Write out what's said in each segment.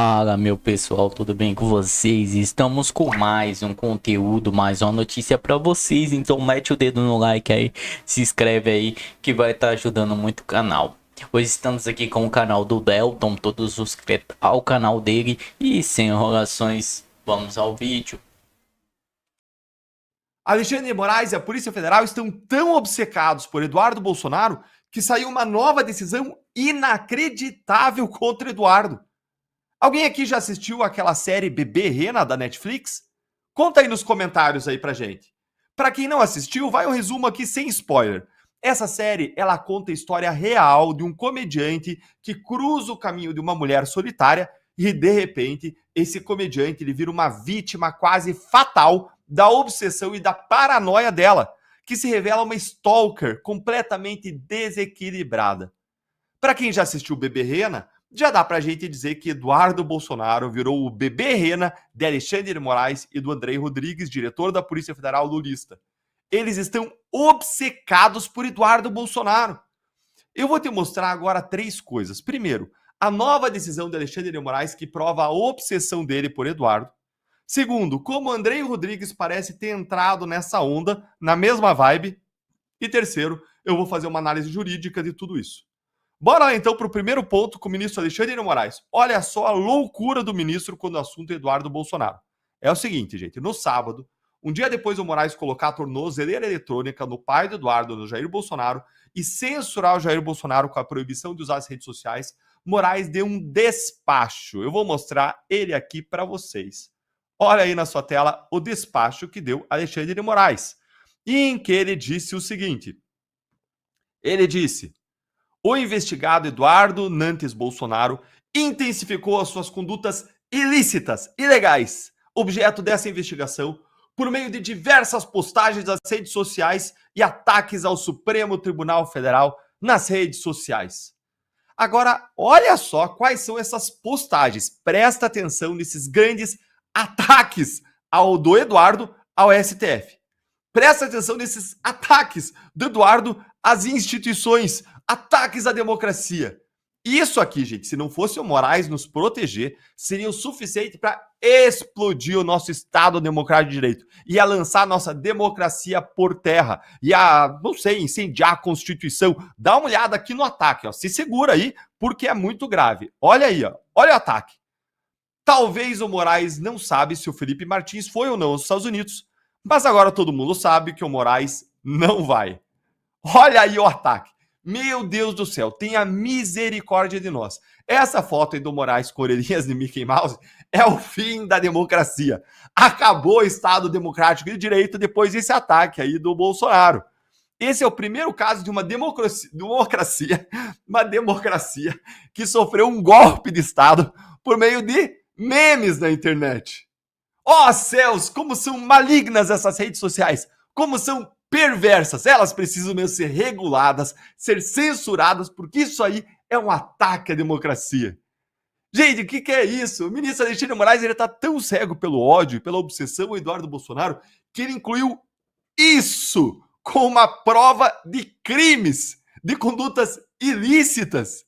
Fala, meu pessoal, tudo bem com vocês? Estamos com mais um conteúdo, mais uma notícia para vocês. Então mete o dedo no like aí, se inscreve aí que vai estar ajudando muito o canal. Hoje estamos aqui com o canal do Delton, todos os inscritos ao canal dele e sem enrolações, vamos ao vídeo. Alexandre de Moraes e a Polícia Federal estão tão obcecados por Eduardo Bolsonaro que saiu uma nova decisão inacreditável contra Eduardo. Alguém aqui já assistiu aquela série Bebê Rena da Netflix? Conta aí nos comentários aí pra gente. Pra quem não assistiu, vai um resumo aqui sem spoiler. Essa série, ela conta a história real de um comediante que cruza o caminho de uma mulher solitária e, de repente, esse comediante ele vira uma vítima quase fatal da obsessão e da paranoia dela, que se revela uma stalker completamente desequilibrada. Para quem já assistiu Bebê Rena, já dá pra gente dizer que Eduardo Bolsonaro virou o bebê rena de Alexandre de Moraes e do Andrei Rodrigues, diretor da Polícia Federal lulista. Eles estão obcecados por Eduardo Bolsonaro. Eu vou te mostrar agora três coisas. Primeiro, a nova decisão de Alexandre de Moraes que prova a obsessão dele por Eduardo. Segundo, como Andrei Rodrigues parece ter entrado nessa onda, na mesma vibe. E terceiro, eu vou fazer uma análise jurídica de tudo isso. Bora lá então para o primeiro ponto com o ministro Alexandre de Moraes. Olha só a loucura do ministro quando o assunto é Eduardo Bolsonaro. É o seguinte, gente, no sábado, um dia depois do Moraes colocar a tornozeleira eletrônica no pai do Eduardo, no Jair Bolsonaro, e censurar o Jair Bolsonaro com a proibição de usar as redes sociais, Moraes deu um despacho. Eu vou mostrar ele aqui para vocês. Olha aí na sua tela o despacho que deu Alexandre de Moraes, em que ele disse o seguinte. Ele disse: o investigado Eduardo Nantes Bolsonaro intensificou as suas condutas ilícitas, ilegais, objeto dessa investigação, por meio de diversas postagens nas redes sociais e ataques ao Supremo Tribunal Federal nas redes sociais. Agora, olha só quais são essas postagens. Presta atenção nesses grandes ataques do Eduardo ao STF. Presta atenção nesses ataques do Eduardo às instituições, ataques à democracia. Isso aqui, gente, se não fosse o Moraes nos proteger, seria o suficiente para explodir o nosso Estado Democrático de Direito e a lançar a nossa democracia por terra e a, não sei, incendiar a Constituição. Dá uma olhada aqui no ataque, ó. Se segura aí, porque é muito grave. Olha aí, ó. Olha o ataque. Talvez o Moraes não sabe se o Felipe Martins foi ou não aos Estados Unidos, mas agora todo mundo sabe que o Moraes não vai. Olha aí o ataque. Meu Deus do céu, tenha misericórdia de nós. Essa foto aí do Moraes com orelhinhas de Mickey Mouse é o fim da democracia. Acabou o Estado Democrático de Direito depois desse ataque aí do Bolsonaro. Esse é o primeiro caso de uma democracia que sofreu um golpe de Estado por meio de memes na internet. Ó céus, como são malignas essas redes sociais, como são perversas. Elas precisam mesmo ser reguladas, ser censuradas, porque isso aí é um ataque à democracia. Gente, o que é isso? O ministro Alexandre de Moraes está tão cego pelo ódio, pela obsessão ao Eduardo Bolsonaro, que ele incluiu isso como uma prova de crimes, de condutas ilícitas.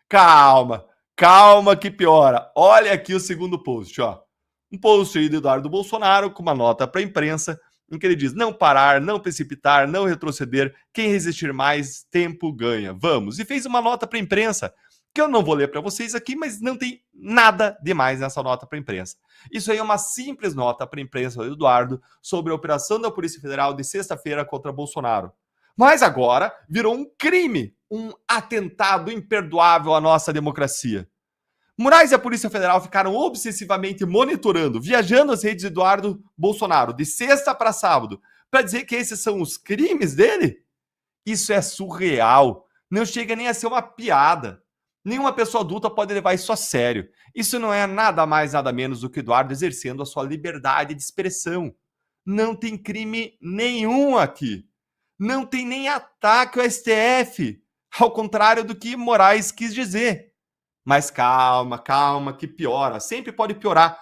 Calma, calma que piora. Olha aqui o segundo post, ó. Um post aí do Eduardo Bolsonaro com uma nota para a imprensa, em que ele diz: não parar, não precipitar, não retroceder, quem resistir mais tempo ganha. Vamos. E fez uma nota para a imprensa, que eu não vou ler para vocês aqui, mas não tem nada demais nessa nota para a imprensa. Isso aí é uma simples nota para a imprensa do Eduardo sobre a operação da Polícia Federal de sexta-feira contra Bolsonaro. Mas agora virou um crime, um atentado imperdoável à nossa democracia. Moraes e a Polícia Federal ficaram obsessivamente monitorando, viajando as redes de Eduardo Bolsonaro de sexta para sábado, para dizer que esses são os crimes dele? Isso é surreal. Não chega nem a ser uma piada. Nenhuma pessoa adulta pode levar isso a sério. Isso não é nada mais, nada menos do que Eduardo exercendo a sua liberdade de expressão. Não tem crime nenhum aqui. Não tem nem ataque ao STF, ao contrário do que Moraes quis dizer. Mas calma, calma, que piora. Sempre pode piorar.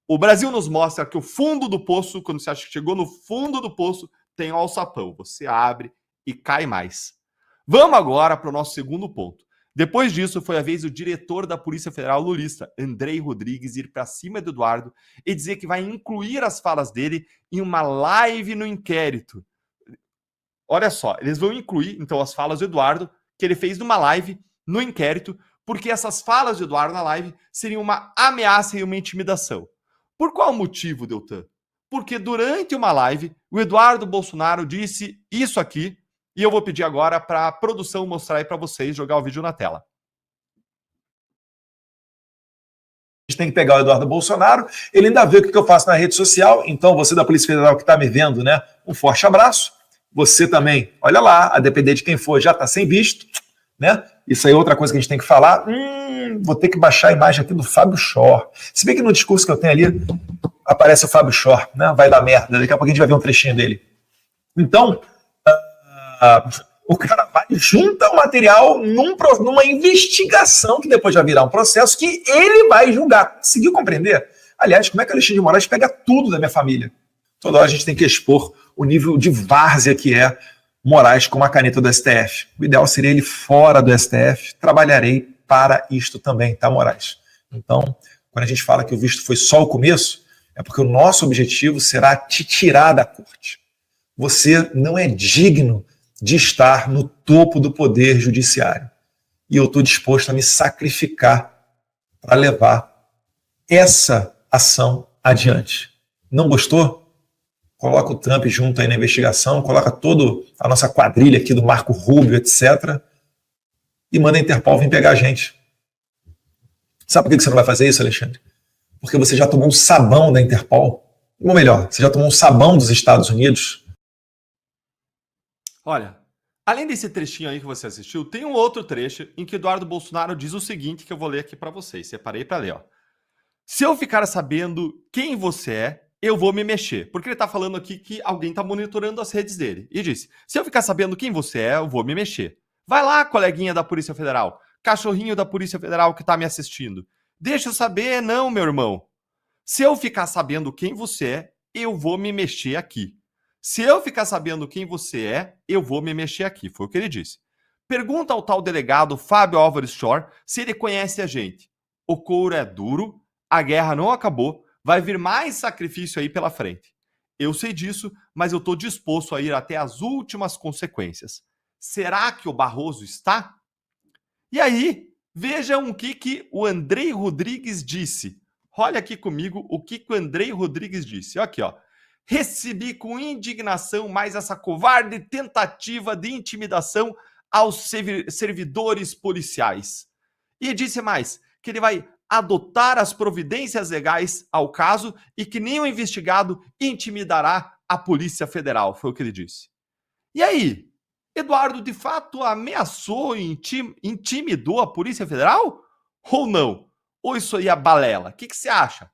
O Brasil nos mostra que o fundo do poço, quando você acha que chegou no fundo do poço, tem o alçapão. Você abre e cai mais. Vamos agora para o nosso segundo ponto. Depois disso, foi a vez do diretor da Polícia Federal lulista, Andrei Rodrigues, ir para cima do Eduardo e dizer que vai incluir as falas dele em uma live no inquérito. Olha só, eles vão incluir, então, as falas do Eduardo, que ele fez numa live no inquérito, porque essas falas do Eduardo na live seriam uma ameaça e uma intimidação. Por qual motivo, Deltan? Porque durante uma live, o Eduardo Bolsonaro disse isso aqui, e eu vou pedir agora para a produção mostrar aí para vocês, jogar o vídeo na tela. A gente tem que pegar o Eduardo Bolsonaro, ele ainda vê o que eu faço na rede social, então você da Polícia Federal que está me vendo, né, um forte abraço. Você também, olha lá, a depender de quem for, já está sem visto, né? Isso aí é outra coisa que a gente tem que falar. Vou ter que baixar a imagem aqui do Fábio Shor. Se bem que no discurso que eu tenho ali, aparece o Fábio Shor, né? Vai dar merda, daqui a pouco a gente vai ver um trechinho dele. Então, o cara vai, junta o material numa investigação que depois vai virar um processo que ele vai julgar. Conseguiu compreender? Aliás, como é que o Alexandre de Moraes pega tudo da minha família? Toda hora a gente tem que expor o nível de várzea que é Moraes com uma caneta do STF. O ideal seria ele fora do STF. Trabalharei para isto também, tá, Moraes? Então, quando a gente fala que o visto foi só o começo, é porque o nosso objetivo será te tirar da corte. Você não é digno de estar no topo do poder judiciário. E eu estou disposto a me sacrificar para levar essa ação adiante. Não gostou? Coloca o Trump junto aí na investigação, coloca toda a nossa quadrilha aqui do Marco Rubio, etc. E manda a Interpol vir pegar a gente. Sabe por que você não vai fazer isso, Alexandre? Porque você já tomou um sabão da Interpol. Ou melhor, você já tomou um sabão dos Estados Unidos. Olha, além desse trechinho aí que você assistiu, tem um outro trecho em que Eduardo Bolsonaro diz o seguinte, que eu vou ler aqui para vocês. Separei para ler, ó. Se eu ficar sabendo quem você é, eu vou me mexer. Porque ele tá falando aqui que alguém tá monitorando as redes dele. E disse, se eu ficar sabendo quem você é, eu vou me mexer. Vai lá, coleguinha da Polícia Federal. Cachorrinho da Polícia Federal que tá me assistindo. Deixa eu saber, não, meu irmão. Se eu ficar sabendo quem você é, eu vou me mexer aqui. Se eu ficar sabendo quem você é, eu vou me mexer aqui. Foi o que ele disse. Pergunta ao tal delegado Fábio Álvares Shor se ele conhece a gente. O couro é duro, a guerra não acabou, vai vir mais sacrifício aí pela frente. Eu sei disso, mas eu estou disposto a ir até as últimas consequências. Será que o Barroso está? E aí, vejam o que o Andrei Rodrigues disse. Olha aqui comigo o que o Andrei Rodrigues disse. Aqui, ó. Recebi com indignação mais essa covarde tentativa de intimidação aos servidores policiais. E disse mais, que ele vai adotar as providências legais ao caso e que nenhum investigado intimidará a Polícia Federal, foi o que ele disse. E aí, Eduardo de fato ameaçou e intimidou a Polícia Federal? Ou não? Ou isso aí é balela? O que você acha?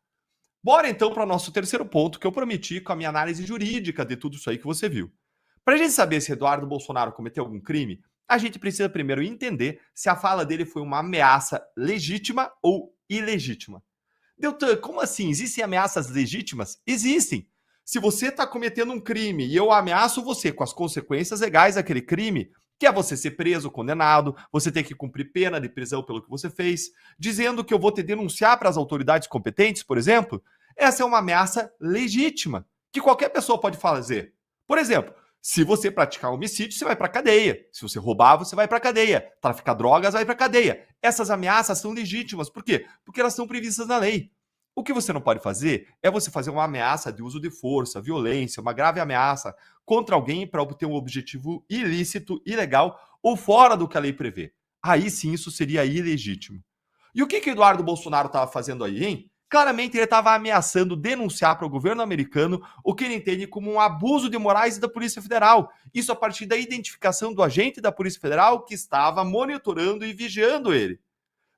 Bora então para o nosso terceiro ponto que eu prometi com a minha análise jurídica de tudo isso aí que você viu. Para a gente saber se Eduardo Bolsonaro cometeu algum crime, a gente precisa primeiro entender se a fala dele foi uma ameaça legítima ou ilegítima. Deltan, como assim? Existem ameaças legítimas? Existem. Se você está cometendo um crime e eu ameaço você com as consequências legais daquele crime, que é você ser preso, condenado, você ter que cumprir pena de prisão pelo que você fez, dizendo que eu vou te denunciar para as autoridades competentes, por exemplo, essa é uma ameaça legítima, que qualquer pessoa pode fazer. Por exemplo, se você praticar homicídio, você vai para cadeia. Se você roubar, você vai para cadeia. Traficar drogas, vai para cadeia. Essas ameaças são legítimas. Por quê? Porque elas são previstas na lei. O que você não pode fazer é você fazer uma ameaça de uso de força, violência, uma grave ameaça contra alguém para obter um objetivo ilícito, ilegal ou fora do que a lei prevê. Aí sim isso seria ilegítimo. E o que Eduardo Bolsonaro estava fazendo aí, hein? Claramente ele estava ameaçando denunciar para o governo americano o que ele entende como um abuso de morais da Polícia Federal. Isso a partir da identificação do agente da Polícia Federal que estava monitorando e vigiando ele.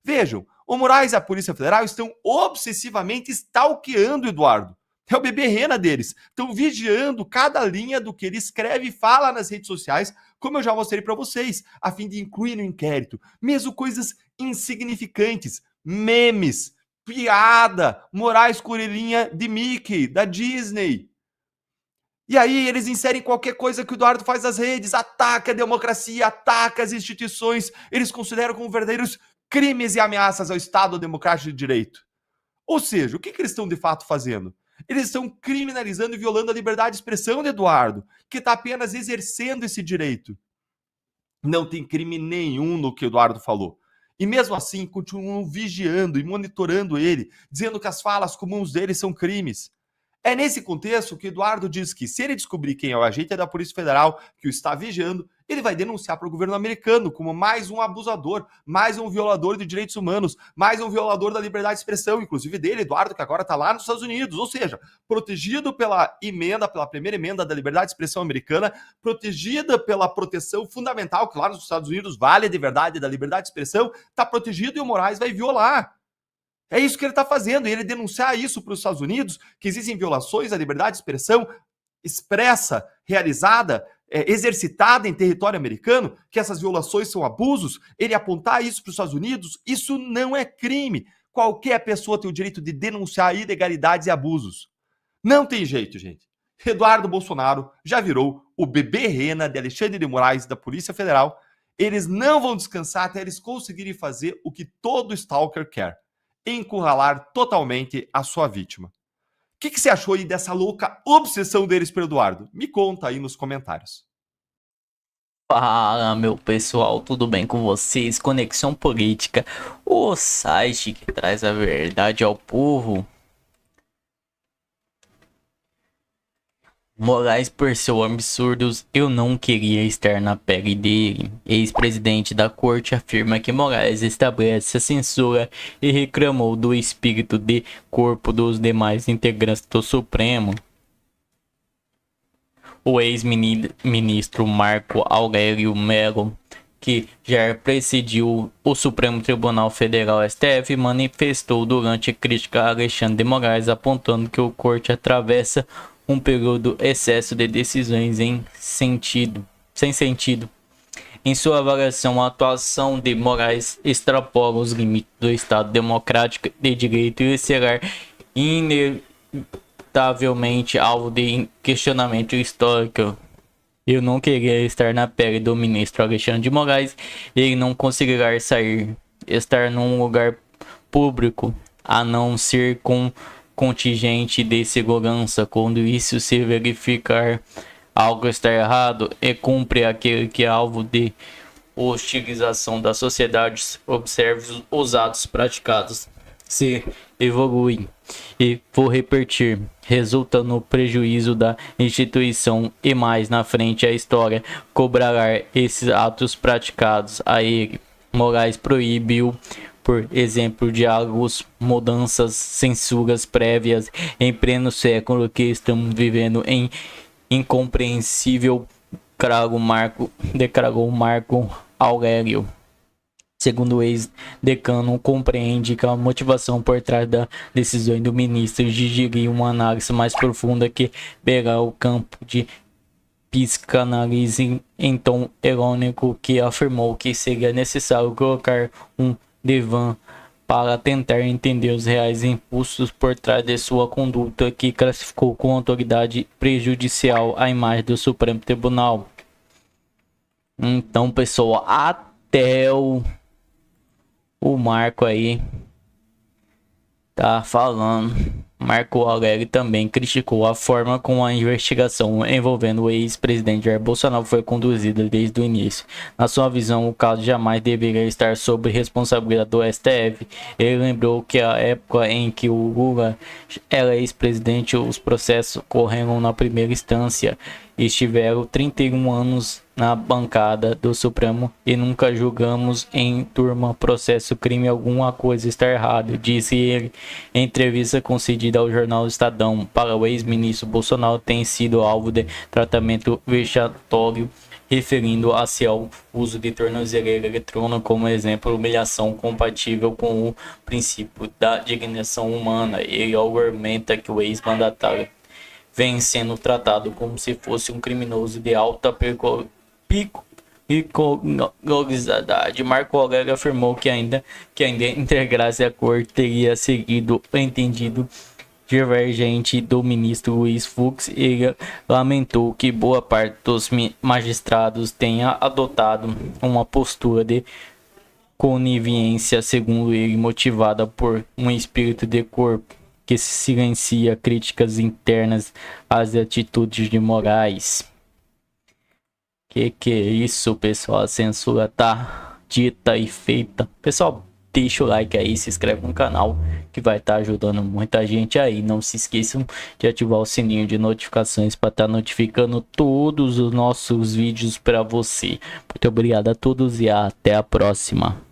Vejam, o Moraes e a Polícia Federal estão obsessivamente stalkeando o Eduardo. É o bebê rena deles. Estão vigiando cada linha do que ele escreve e fala nas redes sociais, como eu já mostrei para vocês, a fim de incluir no inquérito, mesmo coisas insignificantes, memes, piada, Moraes com orelhinha de Mickey, da Disney. E aí eles inserem qualquer coisa que o Eduardo faz nas redes, ataca a democracia, ataca as instituições, eles consideram como verdadeiros crimes e ameaças ao Estado Democrático de Direito. Ou seja, o que eles estão de fato fazendo? Eles estão criminalizando e violando a liberdade de expressão de Eduardo, que está apenas exercendo esse direito. Não tem crime nenhum no que o Eduardo falou. E mesmo assim, continuam vigiando e monitorando ele, dizendo que as falas comuns dele são crimes. É nesse contexto que Eduardo diz que, se ele descobrir quem é o agente da Polícia Federal que o está vigiando, ele vai denunciar para o governo americano como mais um abusador, mais um violador de direitos humanos, mais um violador da liberdade de expressão, inclusive dele, Eduardo, que agora está lá nos Estados Unidos. Ou seja, protegido pela emenda, pela primeira emenda da liberdade de expressão americana, protegida pela proteção fundamental, que lá nos Estados Unidos vale de verdade da liberdade de expressão, está protegido e o Moraes vai violar. É isso que ele está fazendo, e ele denunciar isso para os Estados Unidos, que existem violações à liberdade de expressão expressa, realizada, exercitada em território americano, que essas violações são abusos, ele apontar isso para os Estados Unidos, isso não é crime. Qualquer pessoa tem o direito de denunciar ilegalidades e abusos. Não tem jeito, gente. Eduardo Bolsonaro já virou o bebê rena de Alexandre de Moraes da Polícia Federal. Eles não vão descansar até eles conseguirem fazer o que todo stalker quer: encurralar totalmente a sua vítima. O que você achou aí dessa louca obsessão deles pelo Eduardo? Me conta aí nos comentários. Fala, meu pessoal, tudo bem com vocês? Conexão Política, o site que traz a verdade ao povo. Moraes, por seus absurdos, eu não queria estar na pele dele. Ex-presidente da corte afirma que Moraes estabelece a censura e reclamou do espírito de corpo dos demais integrantes do Supremo. O ex-ministro Marco Aurélio Mello, que já presidiu o Supremo Tribunal Federal STF, manifestou durante a crítica a Alexandre de Moraes, apontando que o corte atravessa um período excesso de decisões sem sentido. Em sua avaliação, a atuação de Moraes extrapola os limites do Estado Democrático de Direito e será inevitavelmente alvo de questionamento histórico. Eu não queria estar na pele do ministro Alexandre de Moraes. Ele não conseguirá estar num lugar público, a não ser com contingente de segurança. Quando isso se verificar, algo está errado e cumpre aquele que é alvo de hostilização da sociedade. Observe os atos praticados se evoluem e, vou repetir, resulta no prejuízo da instituição, e mais na frente a história cobrará esses atos praticados a ele. Moraes proibiu, por exemplo, diálogos, mudanças, censuras prévias em pleno século que estamos vivendo em incompreensível, declarou Marco Aurélio. Segundo o ex-decano, compreende que a motivação por trás da decisão do ministro exigiria uma análise mais profunda que beira o campo de psicanálise em tom irônico, que afirmou que seria necessário colocar um divã para tentar entender os reais impulsos por trás de sua conduta, que classificou com autoridade prejudicial a imagem do Supremo Tribunal. Então, pessoal, até o Marco aí tá falando. Marco Aurélio também criticou a forma como a investigação envolvendo o ex-presidente Jair Bolsonaro foi conduzida desde o início. Na sua visão, o caso jamais deveria estar sob responsabilidade do STF. Ele lembrou que a época em que o Lula era ex-presidente, os processos correram na primeira instância. Estiveram 31 anos na bancada do Supremo e nunca julgamos em turma processo crime, alguma coisa está errada, disse ele em entrevista concedida ao jornal Estadão. Para o ex-ministro, Bolsonaro tem sido alvo de tratamento vexatório, referindo-se ao uso de tornozeleira eletrônica como exemplo, humilhação compatível com o princípio da dignação humana. Ele argumenta que o ex-mandatário vem sendo tratado como se fosse um criminoso de alta periculosidade. Marco Aurélio afirmou que ainda integrasse a corte, teria seguido o entendido divergente do ministro Luiz Fux. Ele lamentou que boa parte dos magistrados tenha adotado uma postura de conivência, segundo ele, motivada por um espírito de corpo que silencia críticas internas às atitudes de Moraes. Que é isso, pessoal? A censura tá dita e feita. Pessoal, deixa o like aí, se inscreve no canal que vai estar ajudando muita gente aí. Não se esqueçam de ativar o sininho de notificações para estar notificando todos os nossos vídeos para você. Muito obrigado a todos e até a próxima.